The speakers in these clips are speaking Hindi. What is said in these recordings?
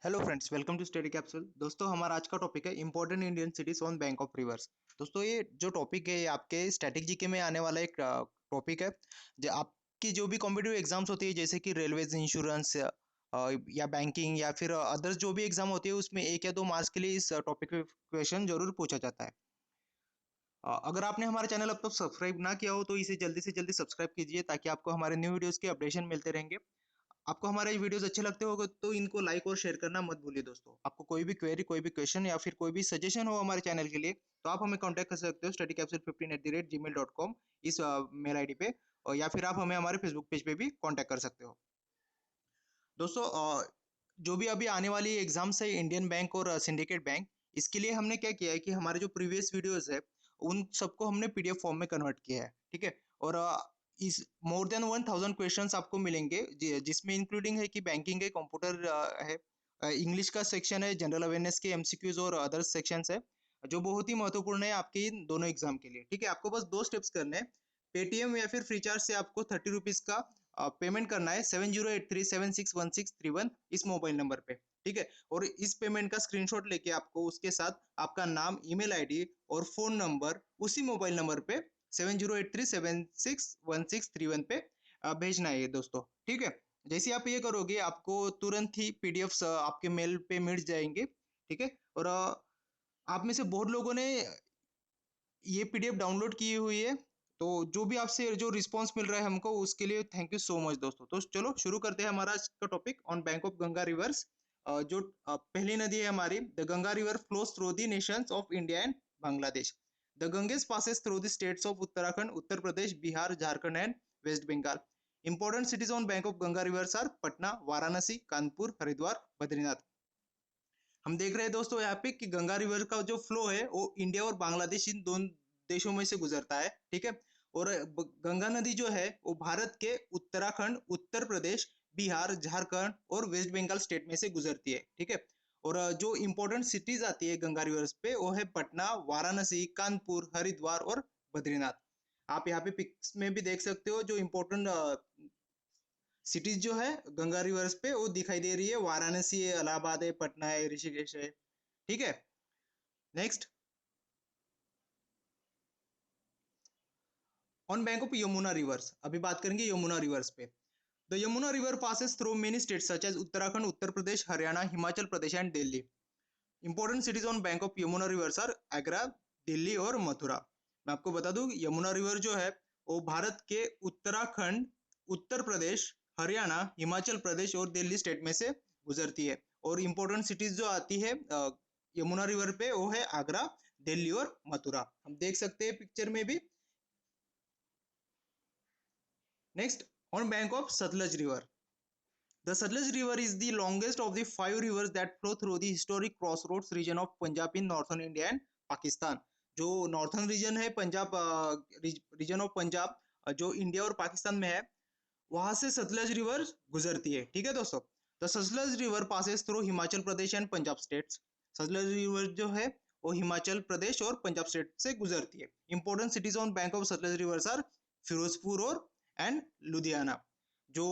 Hello friends, welcome to study capsule. दोस्तों, हमारा आज का टॉपिक है important Indian cities on bank of rivers. दोस्तों, ये जो टॉपिक है ये आपके स्टैटिक जीके में आने वाला एक टॉपिक है। जो आपकी जो भी कॉम्पिटिटिव एग्जाम्स होती है, जैसे कि रेलवेज, इंश्योरेंस या बैंकिंग या फिर अदर्स जो भी एग्जाम होती है, उसमें 1 या 2 मार्क्स के लिए इस टॉपिक पे क्वेश्चन जरूर पूछा जाता है। अगर आपने हमारा चैनल अब तक सब्सक्राइब ना किया हो तो इसे जल्दी से जल्दी सब्सक्राइब कीजिए, ताकि आपको हमारे न्यू वीडियोस के अपडेशन मिलते रहेंगे। आपको हमारे वीडियोस अच्छे लगते होंगे तो इनको लाइक और शेयर करना मत भूलिए। दोस्तों, आपको कोई भी क्वेरी, कोई भी क्वेश्चन या फिर कोई भी सजेशन हो हमारे चैनल के लिए, तो आप हमें कांटेक्ट कर सकते हो studycapsule15@gmail.com इस मेल आईडी पे, और या फिर आप हमें हमारे फेसबुक पेज पे भी कांटेक्ट कर सकते हो। दोस्तों, जो भी अभी आने वाली एग्जाम्स है, इंडियन बैंक और सिंडिकेट बैंक, इसके लिए हमने क्या किया है कि हमारे जो प्रीवियस वीडियोस है उन सबको हमने पीडीएफ फॉर्म में कन्वर्ट किया है। ठीक है। और इस मोर देन 1000 क्वेश्चंस आपको मिलेंगे, जिसमें इंक्लूडिंग है कि बैंकिंग है, कंप्यूटर है, इंग्लिश का सेक्शन है, जनरल अवेयरनेस के एमसीक्यूज और अदर सेक्शंस है, जो बहुत ही महत्वपूर्ण है आपके इन दोनों एग्जाम के लिए। ठीक है। आपको बस 2 स्टेप्स करने हैं। पेटीएम या फिर फ्रीचार्ज से आपको 30 रुपीज का पेमेंट करना है 7083761631 इस मोबाइल नंबर पे। ठीक है। और इस पेमेंट का स्क्रीनशॉट लेके आपको उसके साथ आपका नाम, ईमेल आईडी और फोन नंबर उसी मोबाइल नंबर पे 7083761631 पे भेजना है दोस्तों। ठीक है। जैसे आप ये करोगे, आपको तुरंत ही पीडीएफ आपके मेल पे मिल जाएंगे। ठीक है। और आप में से बहुत लोगों ने ये पीडीएफ डाउनलोड की हुई है, तो जो भी आपसे जो रिस्पांस मिल रहा है हमको, उसके लिए थैंक यू सो मच दोस्तों। तो चलो शुरू करते हैं हमारा आज का topic on bank of Ganga rivers. जो पहली नदी है हमारी, the Ganga river flows through the nations of India and Bangladesh. The Ganges passes through the states of Uttarakhand, Uttar Pradesh, Bihar, Jharkhand and West Bengal. Important cities on bank of Ganga rivers are Patna, Varanasi, Kanpur, Haridwar, Badrinath. हम देख रहे हैं दोस्तों यहाँ पे कि गंगा रिवर का जो फ्लो है वो इंडिया और बांग्लादेश, इन दोनों देशों में से गुजरता है। ठीक है। और गंगा नदी जो है वो भारत के उत्तराखंड, उत्तर प्रदेश, बिहार, झारखंड और वेस्ट बंगाल स्टेट में से गुजरती है। ठीक है। और जो इंपॉर्टेंट सिटीज आती है गंगा रिवर्स पे, वो है पटना, वाराणसी, कानपुर, हरिद्वार और बद्रीनाथ। आप यहाँ पे पिक्स में भी देख सकते हो, जो इंपॉर्टेंट सिटीज जो है गंगा रिवर्स पे वो दिखाई दे रही है। वाराणसी है, इलाहाबाद है, पटना है, ऋषिकेश है। ठीक है। Next, on bank of Yamuna rivers अभी बात करेंगे यमुना रिवर्स पे। The Yamuna river passes through many states such as Uttarakhand, Uttar Pradesh, Haryana, Himachal Pradesh and Delhi. Important cities on bank of Yamuna rivers are Agra, Delhi और मथुरा। मैं आपको बता दूं, यमुना रिवर जो है वो भारत के उत्तराखंड, उत्तर प्रदेश, हरियाणा, हिमाचल प्रदेश और दिल्ली स्टेट में से गुजरती है। और इंपॉर्टेंट सिटीज जो आती है यमुना रिवर पे, वो है आगरा, दिल्ली और मथुरा। हम देख सकते हैं पिक्चर में भी। Next, on bank of Sutlej river. The Satluj River is the longest of the 5 rivers that flow through the historic crossroads region of Punjab in northern India and Pakistan। जो नॉर्थन रीजन है पंजाब, रीजन ऑफ पंजाब, जो इंडिया और पाकिस्तान में है, वहां से सतलज रिवर गुजरती है। ठीक है दोस्तों। The Sutlej river passes through Himachal Pradesh and Punjab states. Sutlej river जो है वो हिमाचल प्रदेश और पंजाब स्टेट से गुजरती है। Important cities on bank of Sutlej rivers are Firozpur और एंड लुधियाना। जो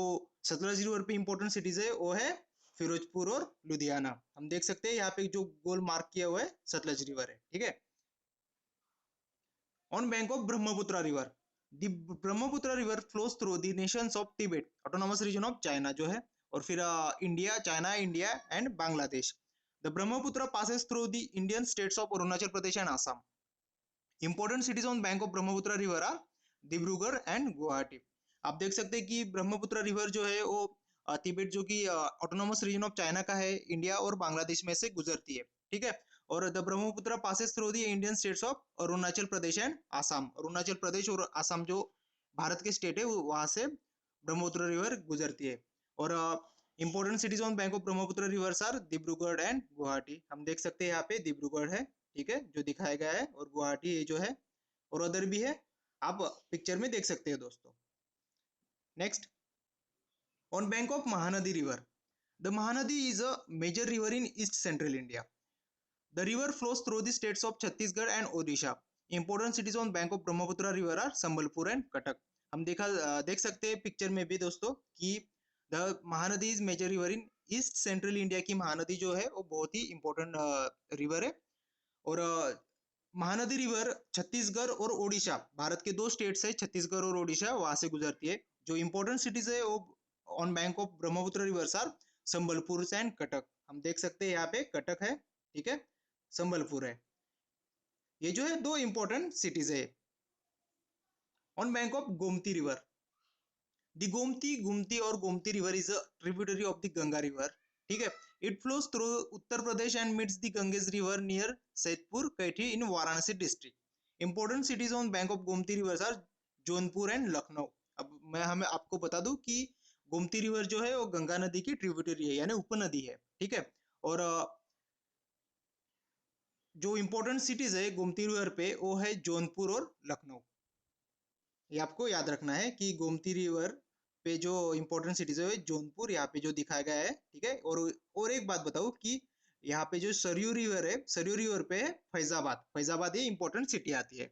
सतलज रिवर पे इंपॉर्टेंट सिटीज है वो है फिरोजपुर और लुधियाना। हम देख सकते हैं यहाँ पे जो गोल मार्क किया हुआ है सतलज रिवर है। ठीक है। On bank of Brahmaputra river. The Brahmaputra river flows through the nations of Tibet, autonomous region of China जो है, और फिर India, China, India and Bangladesh. The Brahmaputra passes through the Indian states of Arunachal Pradesh and Assam. Important cities on bank of Brahmaputra river are Dibrugarh and Guwahati. आप देख सकते हैं कि ब्रह्मपुत्र रिवर जो है वो तिब्बत, जो कि ऑटोनोमस रीजन ऑफ चाइना का है, इंडिया और बांग्लादेश में से गुजरती है। ठीक है। और the Brahmaputra passes through the Indian states of Arunachal Pradesh and Assam. Arunachal Pradesh और आसाम जो भारत के स्टेट है, वहां से ब्रह्मपुत्र रिवर गुजरती है। और important cities on bank of Brahmaputra rivers are Dibrugarh and Guwahati. हम देख सकते हैं यहाँ पे डिब्रूगढ़ है, ठीक है, जो दिखाया गया है, और गुवाहाटी जो है, और अदर भी है, आप पिक्चर में देख सकते हैं दोस्तों। Next, on bank of Mahanadi river. The Mahanadi is a major river in east central India. The river flows through the states of Chhattisgarh and Odisha. Important cities on bank of Brahmaputra river are Sambalpur and Cuttack. हम देख सकते हैं पिक्चर में भी दोस्तों कि the Mahanadi is major river in east central India की महानदी जो है वो बहुत ही इंपॉर्टेंट रिवर है। और महानदी रिवर छत्तीसगढ़ और ओडिशा, भारत के दो स्टेट्स है छत्तीसगढ़ और ओडिशा, वहां से गुजरती है। जो इंपॉर्टेंट सिटीज है वो on bank of Brahmaputra rivers are Sambalpur and Cuttack. हम देख सकते हैं यहाँ पे कटक है, ठीक है, संबलपुर है। ये जो है दो इंपॉर्टेंट सिटीज है। On bank of Gomti river, the Gomti और Gomti river is a tributary of the Ganga river, ठीक है। It flows through Uttar Pradesh and meets the Ganges river near Saidpur Kaithi in Varanasi district. Important cities on bank of Gomti river are Jaunpur and Lucknow. अब मैं हमें आपको बता दूं कि गोमती रिवर जो है वो गंगा नदी की ट्रिब्यूटरी है, यानी उपनदी है, ठीक है। और जो इंपॉर्टेंट सिटीज है गोमती रिवर पे वो है जौनपुर और लखनऊ। ये आपको याद रखना है कि गोमती रिवर पे जो इंपॉर्टेंट सिटीज है जौनपुर यहाँ पे जो दिखाया गया है, ठीक है। और एक बात बताऊं कि यहाँ पे जो सरयू रिवर है, सरयू रिवर पे है फैजाबाद, फैजाबाद ये इंपॉर्टेंट सिटी आती है।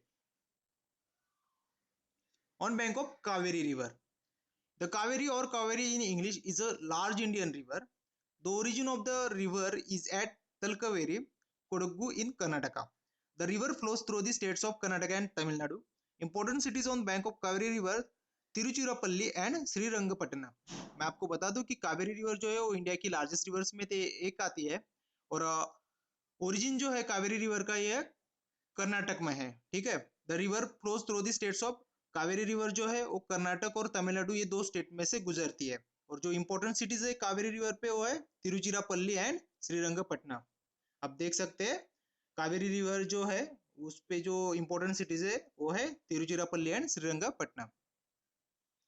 On bank of Kaveri river, the Kaveri और Kaveri in English is a large Indian river. The origin of the river is at Talakaveri, Kodagu in Karnataka. The river flows through the states of Karnataka and Tamil Nadu. Important cities on bank of Kaveri river Tiruchirappalli and Srirangapatna. मैं आपको बता दूं कि कावेरी रिवर जो है वो इंडिया की लार्जेस्ट रिवर्स में एक आती है। और ओरिजिन जो है कावेरी रिवर का ये कर्नाटक में है, ठीक है। The river flows through the states of, Kaveri river जो है वो कर्नाटक और तमिलनाडु ये दो स्टेट में से गुजरती है। और जो इंपॉर्टेंट सिटीज है कावेरी रिवर पे वो है तिरुचिरापल्ली एंड श्रीरंगपट्टनम। आप देख सकते हैं कावेरी रिवर जो है उस पे जो इंपॉर्टेंट सिटीज है वो है Tiruchirappalli and Srirangapatna.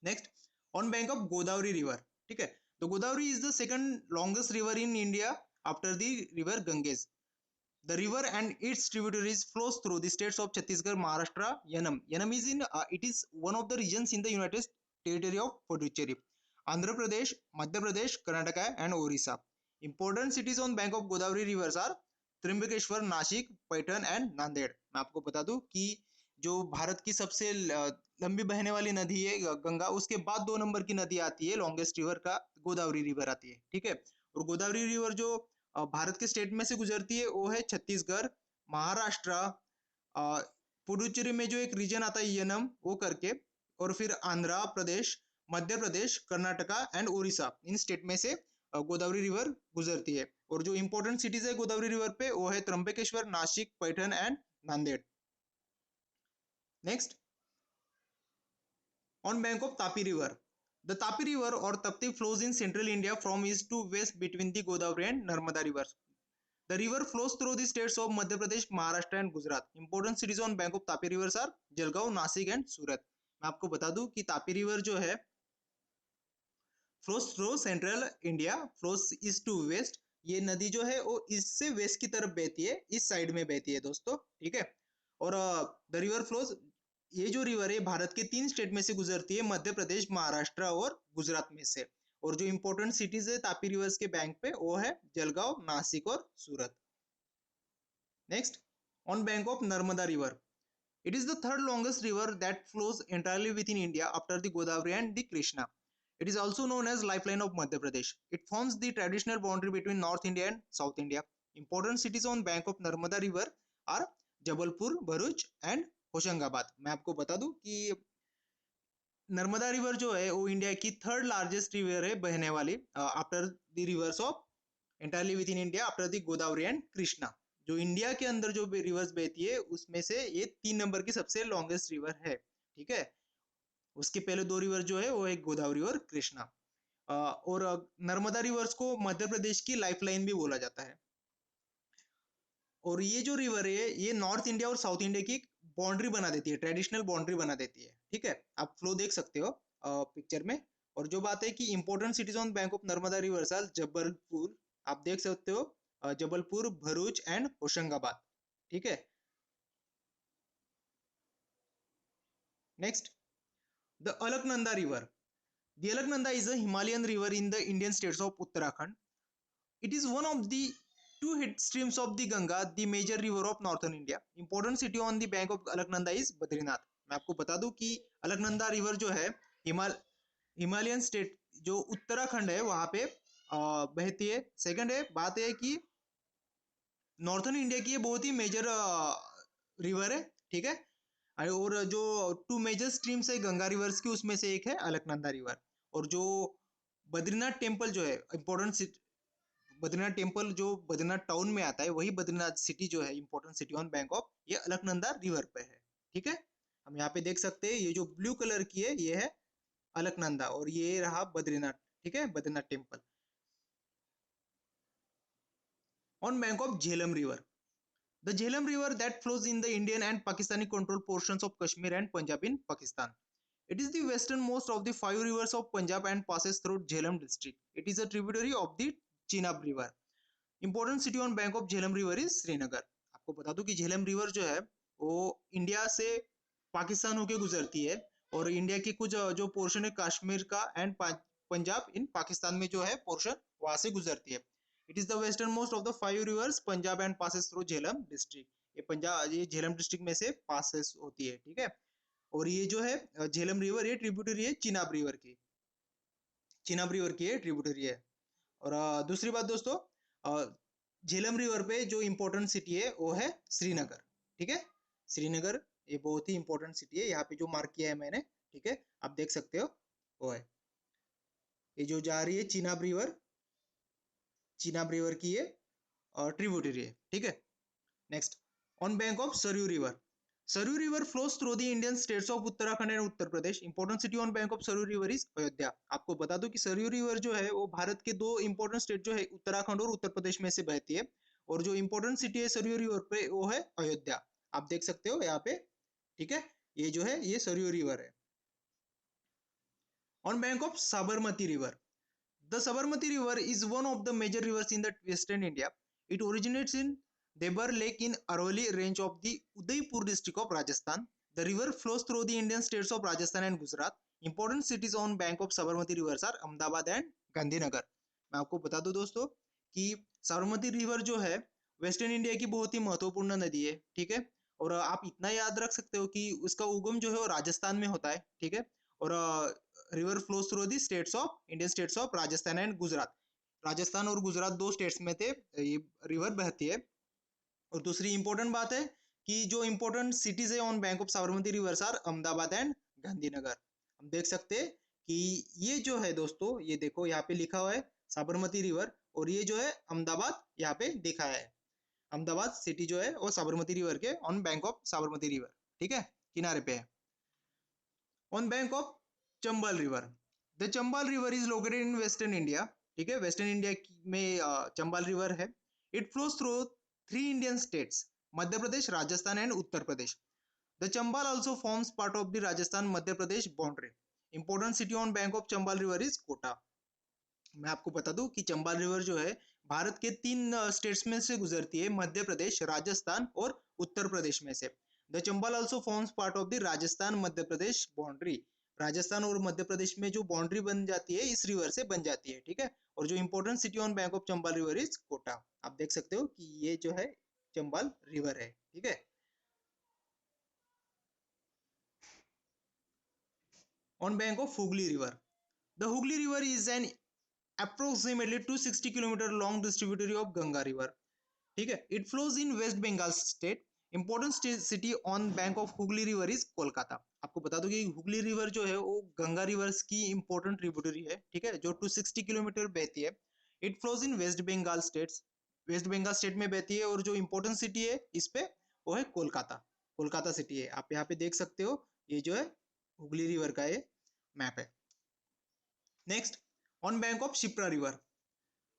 Next, on bank of Godavari river, ठीक है। तो Godavari is the second longest river in India after the river Ganges. The river and its tributaries flows through the states of Chhattisgarh, Maharashtra, Yanam. Yanam is in it is one of the regions in the United Territory of Puducherry, Andhra Pradesh, Madhya Pradesh, Karnataka, and Orissa. Important cities on bank of Godavari rivers are Trimbakeshwar, Nashik, Paithan and Nanded. मैं आपको बता दूं कि जो भारत की सबसे लंबी बहने वाली नदी है गंगा, उसके बाद 2 नंबर की नदी आती है लॉन्गेस्ट रिवर का, गोदावरी रिवर आती है, ठीक है। और गोदावरी रिवर जो भारत के स्टेट में से गुजरती है वो है छत्तीसगढ़, महाराष्ट्र, पुडुचेरी में जो एक रीजन आता है यनम वो करके, और फिर आंध्र प्रदेश, मध्य प्रदेश, कर्नाटका एंड उड़ीसा, इन स्टेट में से गोदावरी रिवर गुजरती है। और जो इंपॉर्टेंट सिटीज है गोदावरी रिवर पे वो है Trimbakeshwar, Nashik, Paithan and Nanded. Next, on bank of Tapi river, the Tapi river और Tapti flows in central India from east to west between the Godavari and Narmada rivers. The river flows through the states of Madhya Pradesh, Maharashtra and Gujarat. Important cities on bank of Tapi rivers are Jalgaon, Nasik and Surat. मैं आपको बता दूं कि तापी रिवर जो है flows through central India, flows east to west. ये नदी जो है वो ईस्ट से वेस्ट की तरफ बहती है, इस साइड में बहती है दोस्तों, ठीक है। और द रिवर फ्लोज, ये जो रिवर है भारत के 3 स्टेट में से गुजरती है, मध्य प्रदेश, महाराष्ट्र और गुजरात में से। और जो इंपॉर्टेंट सिटीज है तापी रिवर्स के बैंक पे वो है जलगांव, नासिक और Surat. Next, on bank of Narmada river, it is the third longest river that flows entirely within India after the Godavari and the Krishna. It is also known as lifeline of Madhya Pradesh. It forms the traditional boundary between north India and south India. Important cities on bank of Narmada river are Jabalpur, Bharuch and Hoshangabad. मैं आपको बता दूं कि नर्मदा रिवर जो है वो इंडिया की थर्ड लार्जेस्ट रिवर है बहने वाली after the reverse of entirely within India after the Godavari and Krishna. जो इंडिया के अंदर जो रिवर्स बहती है उसमें से ये 3 नंबर की सबसे लॉन्गेस्ट रिवर है, ठीक है। उसके पहले 2 रिवर जो है वो एक गोदावरी और कृष्णा। और नर्मदा रिवर्स को मध्य प्रदेश की लाइफलाइन भी बोला जाता है। और ये जो रिवर है ये नॉर्थ इंडिया और साउथ इंडिया की बाउंड्री बना देती है, ट्रेडिशनल बाउंड्री बना देती है, ठीक है। आप फ्लो देख सकते हो पिक्चर में। और जो बात है कि important cities on bank of Narmada river are Jabalpur, आप देख सकते हो, जबलपुर, भरूच एंड होशंगाबाद, ठीक है। Next, the Alaknanda river, the Alaknanda is a Himalayan river in the Indian states of Uttarakhand. It is one of the 2 streams of the Ganga, the major river of northern India. Important city on the bank of Alaknanda is Badrinath. मैं आपको बता दूं कि अलकनंदा रिवर जो है हिमालयन स्टेट जो उत्तराखंड है वहां पे बहती है। सेकंड है बात है कि नॉर्थन इंडिया की ये बहुत ही मेजर रिवर है, ठीक है। और जो टू मेजर स्ट्रीम्स है गंगा रिवर्स की, उसमें से एक है अलकनंदा रिवर। और जो बद्रीनाथ टेम्पल जो है इम्पोर्टेंट, बद्रीनाथ टेम्पल जो बद्रीनाथ टाउन में आता है, वही बद्रीनाथ सिटी जो है important city on bank of, ये अलकनंदा रिवर पे है, ठीक है। हम यहाँ पे देख सकते हैं, ये जो ब्लू कलर की है ये है अलकनंदा, और ये रहा बद्रीनाथ, ठीक है, Badrinath temple on bank of Jhelum river. The Jhelum River that flows in the Indian and Pakistani controlled portions of Kashmir and Punjab in Pakistan. It is the westernmost of the five rivers of Punjab and passes through Jhelum district. It is a tributary of the Chenab River. Important city on bank of Jhelum River is Srinagar. आपको बता दूं कि झेलम रिवर जो है वो इंडिया से पाकिस्तान होके गुजरती है, और इंडिया के कुछ जो पोर्शन है कश्मीर का एंड पंजाब इन पाकिस्तान में जो है पोर्शन वहां से गुजरती है। It is the western most of the five rivers Punjab and passes through Jhelum district. ये पंजाब, ये झेलम डिस्ट्रिक्ट में से पासेस होती है, ठीक है। और ये जो है झेलम रिवर, ये ट्रिब्यूटरी है चिनाब रिवर की, चिनाब रिवर की ये ट्रिब्यूटरी है। और दूसरी बात दोस्तों, झेलम रिवर पे जो इम्पोर्टेंट सिटी है वो है श्रीनगर, ठीक है। श्रीनगर ये बहुत ही इंपॉर्टेंट सिटी है, यहाँ पे जो मार्क किया है मैंने, ठीक है, आप देख सकते हो वो है, ये जो जा रही है चिनाब रिवर, चिनाब रिवर की ये ट्रिब्यूटरी है, ठीक है। Next, on bank of Saryu river. Saryu river flows through the Indian states of Uttarakhand and Uttar Pradesh. Important city on bank of Saryu river is Ayodhya. आपको बता दो कि सरयू रिवर जो है वो भारत के दो इंपॉर्टेंट स्टेट जो है उत्तराखंड और उत्तर प्रदेश में से बहती है, और जो इंपॉर्टेंट सिटी है सरयू रिवर पे वो है अयोध्या। आप देख सकते हो यहाँ पे, ठीक है, ये जो है ये सरयू रिवर है। On bank of Sabarmati river. The Sabarmati River is one of the major rivers in the western India. It originates in Debar Lake in Aravalli range of the Udaipur district of Rajasthan. The river flows through the Indian states of Rajasthan and Gujarat. Important cities on bank of Sabarmati rivers are Ahmedabad and Gandhinagar. मैं आपको बता दूं दोस्तों कि साबरमती रिवर जो है वेस्टर्न इंडिया की बहुत ही महत्वपूर्ण नदी है, ठीक है। और आप इतना याद रख सकते हो कि उसका उगम जो है वो राजस्थान में होता है, ठीक है। और river flows through the states of Indian states of Rajasthan and Gujarat. Rajasthan और गुजरात दो स्टेट्स में थे ये रिवर बहती है। और दूसरी इंपॉर्टेंट बात है कि जो इंपॉर्टेंट सिटीज है on bank of Sabarmati rivers are Ahmedabad and Gandhinagar. हम देख सकते हैं कि ये जो है दोस्तों, ये देखो यहाँ पे लिखा हुआ है साबरमती रिवर, और ये जो है अहमदाबाद यहाँ पे दिखा है। अहमदाबाद सिटी जो है वो साबरमती रिवर के on bank of Sabarmati river, ठीक है, किनारे पे है। On bank of Chambal river. The Chambal river is located in western India, ठीक है, वेस्टर्न इंडिया में चंबल रिवर है। It flows through three Indian states Madhya Pradesh, Rajasthan and Uttar Pradesh. The Chambal also forms part of the Rajasthan Madhya Pradesh boundary. Important city on bank of Chambal river is Kota. मैं आपको बता दूं कि चंबल रिवर जो है भारत के तीन स्टेट्स में से गुजरती है, मध्य प्रदेश, राजस्थान और उत्तर प्रदेश में से। The Chambal also forms part of the Rajasthan Madhya Pradesh boundary. Rajasthan और मध्य प्रदेश में जो बाउंड्री बन जाती है इस रिवर से बन जाती है, ठीक है। और जो important city on bank of Chambal river is Kota. आप देख सकते हो कि ये जो है चंबल रिवर है, ठीक है। On bank of Hooghly river. The Hooghly river is an approximately 260 kilometre long distributary of Ganga river, ठीक है। It flows in West Bengal state. Important city on bank of Hooghly river is Kolkata. आपको बता दो कि हुगली रिवर जो है वो गंगा रिवर्स की इंपॉर्टेंट ट्रिब्यूटरी है, ठीक है, जो 260 किलोमीटर बहती है। It flows in West Bengal state, West Bengal state में बहती है। और जो इंपॉर्टेंट सिटी है इस पे वो है कोलकाता, कोलकाता सिटी है। आप यहाँ पे देख सकते हो, ये जो है हुगली रिवर का ये मैप है। Next, on bank of Shipra river.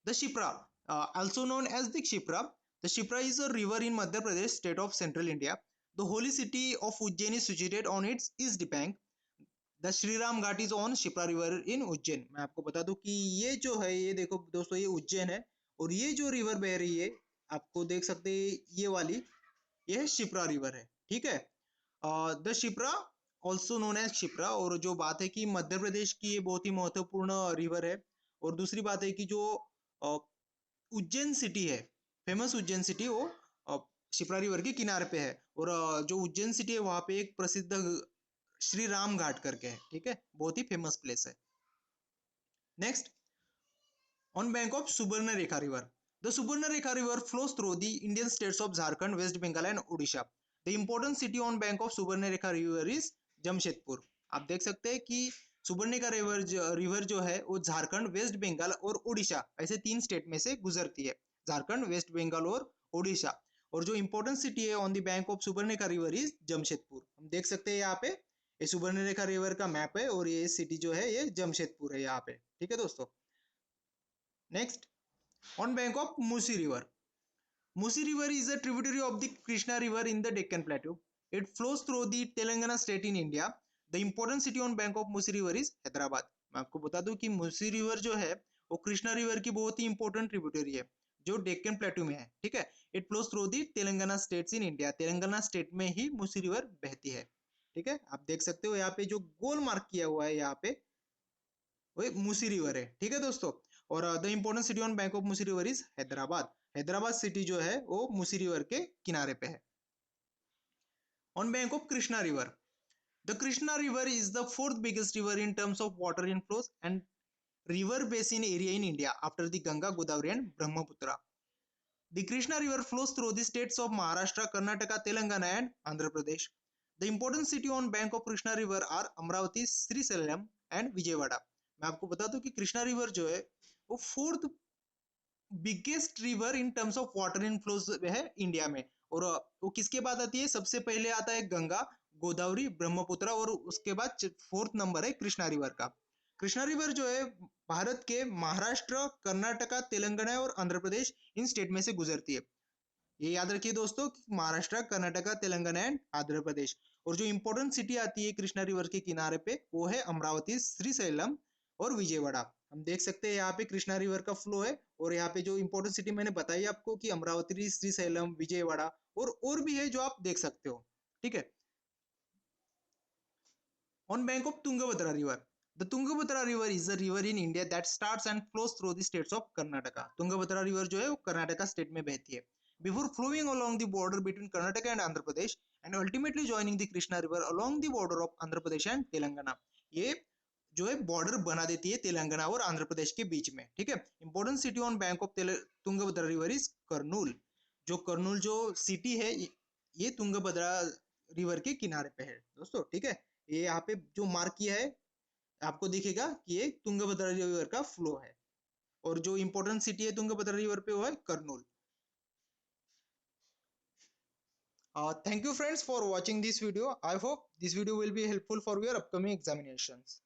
The Shipra, also known as the Shipra. The Shipra is a river in Madhya Pradesh state of central India. The holy city of Ujjain is situated on its east bank. The Shri Ram Ghat is on Shipra river in Ujjain. मैं आपको बता दूं कि ये जो है, ये देखो दोस्तों, ये उज्जैन है, और ये जो रिवर बह रही है आपको देख सकते हैं ये वाली, ये है शिप्रा रिवर है, ठीक है। The Shipra also known as Shipra. और जो बात है कि मध्य प्रदेश की ये बहुत ही महत्वपूर्ण रिवर है। और दूसरी बात है कि जो उज्जैन सिटी है, फेमस उज्जैन सिटी, वो शिप्रा रिवर के किनारे पे है। और जो उज्जैन सिटी है वहां पे एक प्रसिद्ध श्री राम घाट करके है, ठीक है, बहुत ही फेमस प्लेस है। Next, On bank of Subarnarekha River. The Subarnarekha River flows through the Indian states of Jharkhand, West Bengal and Odisha. The important city on bank of Subarnarekha River is Jamshedpur. आप देख सकते हैं कि सुबर्णरेखा रिवर जो है वो झारखंड, वेस्ट बंगाल और ओडिशा ऐसे 3 स्टेट में से गुजरती है। झारखंड, वेस्ट बंगाल और ओडिशा। और जो इंपॉर्टेंट सिटी है on the bank of Subarnarekha river is Jamshedpur. हम देख सकते हैं यहाँ पे ये सुबर्णरेखा रिवर का मैप है और ये सिटी जो है ये जमशेदपुर है यहाँ पे। ठीक है दोस्तों। Next, on bank of Musi River. Musi River is a tributary of the Krishna River in the Deccan Plateau. It flows through the Telangana state in India. The important city on bank of Musi River is Hyderabad. मैं आपको बता दूं कि मुसी रिवर जो है वो कृष्णा रिवर की बहुत ही इंपॉर्टेंट ट्रिब्यूटरी है जो डेक्कन प्लेटू में है। ठीक है, it flows through the Telangana states in India. Telangana state में ही मुसी रिवर बहती है। ठीक है, आप देख सकते हो यहाँ पे जो गोल मार्क किया हुआ है यहाँ पे वो मुसी रिवर है। ठीक है दोस्तों। और द important city on bank of Musi river is Hyderabad. Hyderabad city जो है वो मुसी रिवर के किनारे पे है। On bank of Krishna river. The Krishna river is the fourth biggest river in terms of water inflows and river basin area in India after the Ganga, Godavari and Brahmaputra. The Krishna River flows through the states of Maharashtra, Karnataka, Telangana and Andhra Pradesh. The important city on bank of Krishna River are Amravati, Srisailam and Vijayawada. मैं आपको बता दूं कि कृष्णा रिवर जो है वो fourth biggest river in terms of water inflows है इंडिया में। और वो किसके बाद आती है? सबसे पहले आता है गंगा, गोदावरी, ब्रह्मपुत्र और उसके बाद फोर्थ नंबर है कृष्णा रिवर का। कृष्णा रिवर जो है भारत के महाराष्ट्र, कर्नाटका, तेलंगाना और आंध्र प्रदेश इन स्टेट में से गुजरती है। ये याद रखिए दोस्तों, महाराष्ट्र, कर्नाटका, तेलंगाना एंड आंध्र प्रदेश। और जो इंपॉर्टेंट सिटी आती है कृष्णा रिवर के किनारे पे वो है अमरावती, श्रीशैलम और विजयवाड़ा। हम देख सकते हैं यहाँ पे कृष्णा रिवर का फ्लो है और यहाँ पे जो इंपॉर्टेंट सिटी मैंने बताई आपको कि अमरावती, श्रीशैलम, विजयवाड़ा और भी है जो आप देख सकते हो। ठीक है। On bank of Tungabhadra River. The Tungabhadra River is a river in India that starts and flows through the states of Karnataka. Tungabhadra River जो है वो कर्नाटका स्टेट में बहती है। Before flowing along the border between Karnataka and Andhra Pradesh and ultimately joining the Krishna River along the border of Andhra Pradesh and Telangana. ये जो है बॉर्डर बना देती है तेलंगाना और आंध्र प्रदेश के बीच में। ठीक है। Important city on bank of Tungabhadra river is Kurnool. जो कर्नूल जो सिटी है ये तुंगभद्रा रिवर के किनारे पे है दोस्तों। ठीक है, ये यहाँ पे जो मार्क किया है आपको दिखेगा कि ये तुंगभद्रा रिवर का फ्लो है और जो इंपॉर्टेंट सिटी है तुंगभद्रा रिवर पे वो है Kurnool. Thank you friends for watching this video. I hope this video will be helpful for your upcoming examinations.